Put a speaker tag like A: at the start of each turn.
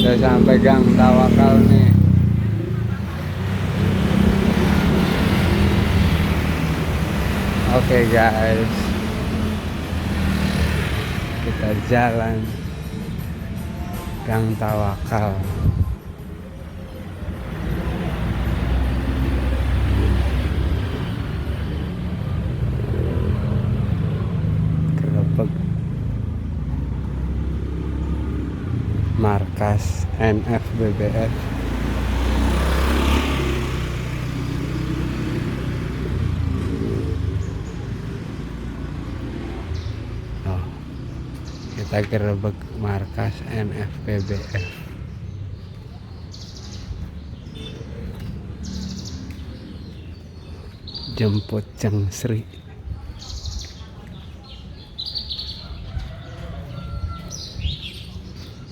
A: Udah sampai Gang Tawakal nih. Oke guys, kita jalan Gang Tawakal. Gerebek markas NFBBF. Oh, kita gerebek markas NFBBF. Jemput Ceng Sri.